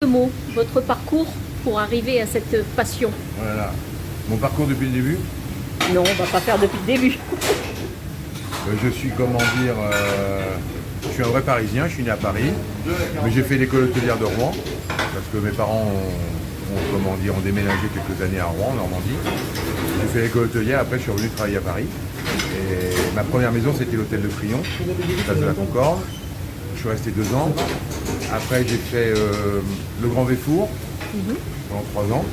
mot, votre parcours pour arriver à cette passion. Voilà. Mon parcours depuis le début, Non, on va pas faire depuis le début. je suis, comment dire, je suis un vrai Parisien, je suis né à Paris, mais j'ai fait l'école hôtelière de Rouen, parce que mes parents ont déménagé quelques années à Rouen, en Normandie. J'ai fait l'école hôtelière, après je suis revenu travailler à Paris. Et ma première maison, c'était l'hôtel de Frion, place de la Concorde. Je suis resté 2 ans. Après, j'ai fait le Grand Véfour pendant 3 ans.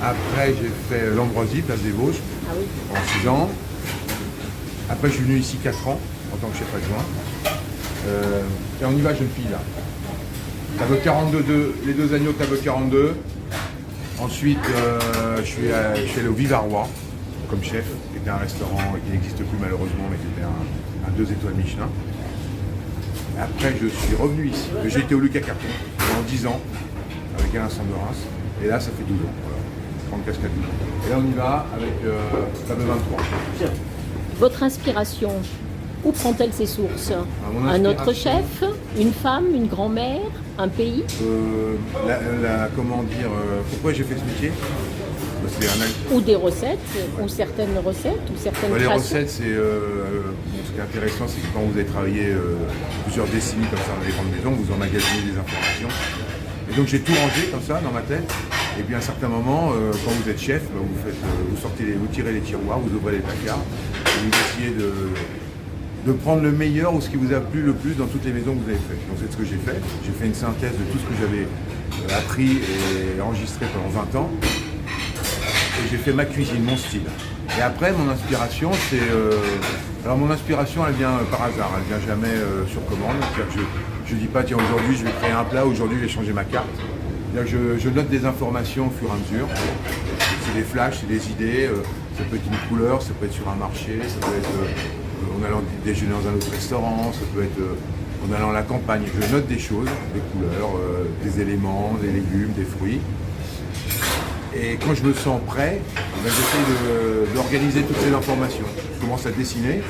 Après, j'ai fait l'Ambroisie, place des Vosges, Ah oui. pendant 6 ans. Après, je suis venu ici 4 ans en tant que chef adjoint. Et on y va, jeune fille, là. Table 42, les 2 agneaux, table 42. Ensuite, je suis allé au Vivarois comme chef, qui était un restaurant qui n'existe plus malheureusement, mais qui était un 2 étoiles Michelin. Après, je suis revenu ici. J'ai été au Lucas Carton pendant 10 ans avec Alain Sanderens. Et là, ça fait 12 ans. Voilà. Grande cascade 12 ans. Et là, on y va avec table 23. Votre inspiration, où prend-elle ses sources? mon Un autre inspiration- chef, une femme, une grand-mère, un pays? Comment dire, pourquoi j'ai fait ce métier? C'est un Ou des recettes, ou certaines recettes, ou certaines Les créations? recettes, ce qui est intéressant, c'est que quand vous avez travaillé plusieurs décennies comme ça dans les grandes maisons, vous emmagasinez des informations. Et donc j'ai tout rangé comme ça dans ma tête. Et puis à un certain moment, quand vous êtes chef, vous tirez les tiroirs, vous ouvrez les placards, et vous essayez de prendre le meilleur ou ce qui vous a plu le plus dans toutes les maisons que vous avez faites. Donc c'est ce que j'ai fait. J'ai fait une synthèse de tout ce que j'avais appris et enregistré pendant 20 ans. Et j'ai fait ma cuisine, mon style. Et après, mon inspiration, c'est... alors mon inspiration, elle vient par hasard, elle vient jamais sur commande. C'est-à-dire que je dis pas, tiens, aujourd'hui je vais créer un plat, aujourd'hui je vais changer ma carte. C'est-à-dire que je note des informations au fur et à mesure. C'est des flashs, c'est des idées, ça peut être une couleur, ça peut être sur un marché, ça peut être en allant déjeuner dans un autre restaurant, ça peut être en allant à la campagne. Je note des choses, des couleurs, des éléments, des légumes, des fruits. Et quand je me sens prêt, j'essaie d'organiser toutes ces informations. Je commence à dessiner.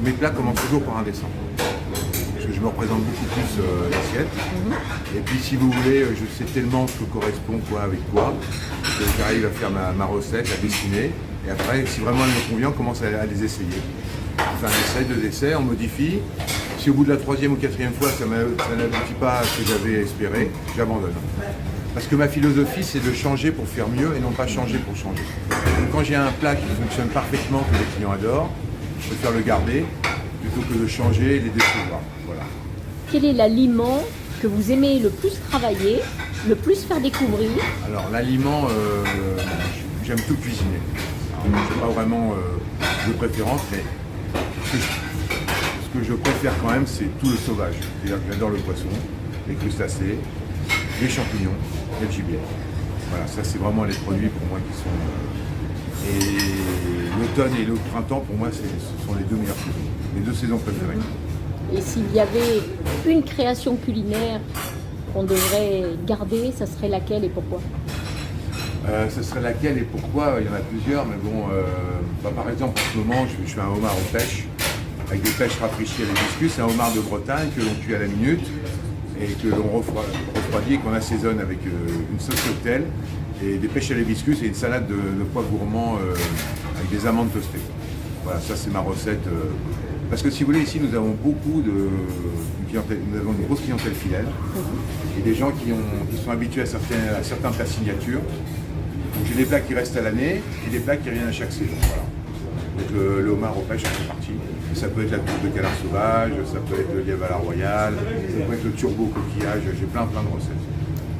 Mes plats commencent toujours par un dessin. Parce que je me représente beaucoup plus l'assiette. Et puis si vous voulez, je sais tellement ce que correspond quoi avec quoi, que j'arrive à faire ma recette, à dessiner. Et après, si vraiment elle me convient, on commence à les essayer. On fait un essai, 2 essais, on modifie. Si au bout de la 3e ou 4e fois, ça n'aboutit pas à ce que j'avais espéré, j'abandonne. Parce que ma philosophie, c'est de changer pour faire mieux et non pas changer pour changer. Donc, quand j'ai un plat qui fonctionne parfaitement, que les clients adorent, je préfère le garder plutôt que de changer et les décevoir. Voilà. Quel est l'aliment que vous aimez le plus travailler, le plus faire découvrir? Alors l'aliment, j'aime tout cuisiner. Je n'ai pas vraiment de préférence, mais ce que je préfère quand même, c'est tout le sauvage. C'est-à-dire que j'adore le poisson, les crustacés, les champignons et le gibier. Voilà, ça c'est vraiment les produits pour moi qui sont... Et l'automne et le printemps, pour moi, ce sont les 2 meilleures saisons, les 2 saisons préférées. Et s'il y avait une création culinaire qu'on devrait garder, ça serait laquelle et pourquoi? Ce serait laquelle et pourquoi? Il y en a plusieurs, mais bon, par exemple, en ce moment, je fais un homard aux pêches, avec des pêches rafraîchies à l'hibiscus. C'est un homard de Bretagne que l'on cuit à la minute et que l'on refroidit et qu'on assaisonne avec une sauce cocktail et des pêches à l'hibiscus et une salade de pois gourmands avec des amandes toastées. Voilà, ça c'est ma recette. Parce que si vous voulez, ici nous avons beaucoup de clientèle, nous avons une grosse clientèle fidèle et des gens qui sont habitués à certains plats signatures. Donc j'ai des plats qui restent à l'année et des plats qui reviennent à chaque saison. Voilà. Donc le homard aux pêches en fait partie. Et ça peut être la tourte de canard sauvage, ça peut être le lièvre à la royale, ça peut être le turbo coquillage, j'ai plein de recettes.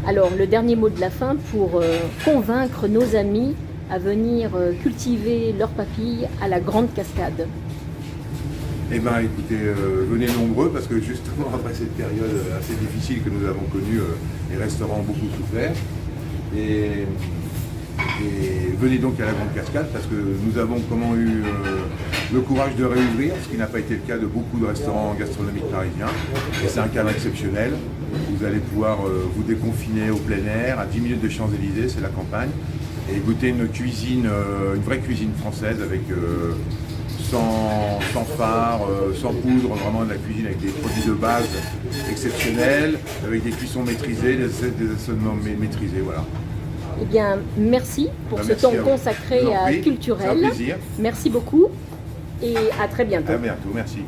Alors, le dernier mot de la fin pour convaincre nos amis à venir cultiver leurs papilles à la Grande Cascade. Eh bien écoutez, venez nombreux parce que justement après cette période assez difficile que nous avons connue, les restaurants ont beaucoup souffert. Et venez donc à la Grande Cascade parce que nous avons eu le courage de réouvrir, ce qui n'a pas été le cas de beaucoup de restaurants gastronomiques parisiens. Et c'est un cadre exceptionnel. Vous allez pouvoir vous déconfiner au plein air, à 10 minutes de Champs-Élysées, c'est la campagne, et goûter une cuisine, une vraie cuisine française avec sans phare, sans poudre, vraiment de la cuisine avec des produits de base exceptionnels, avec des cuissons maîtrisées, des assaisonnements maîtrisés, voilà. Eh bien, merci pour ce temps consacré à C'est un Culturel. plaisir. Merci beaucoup et à très bientôt. À bientôt, merci.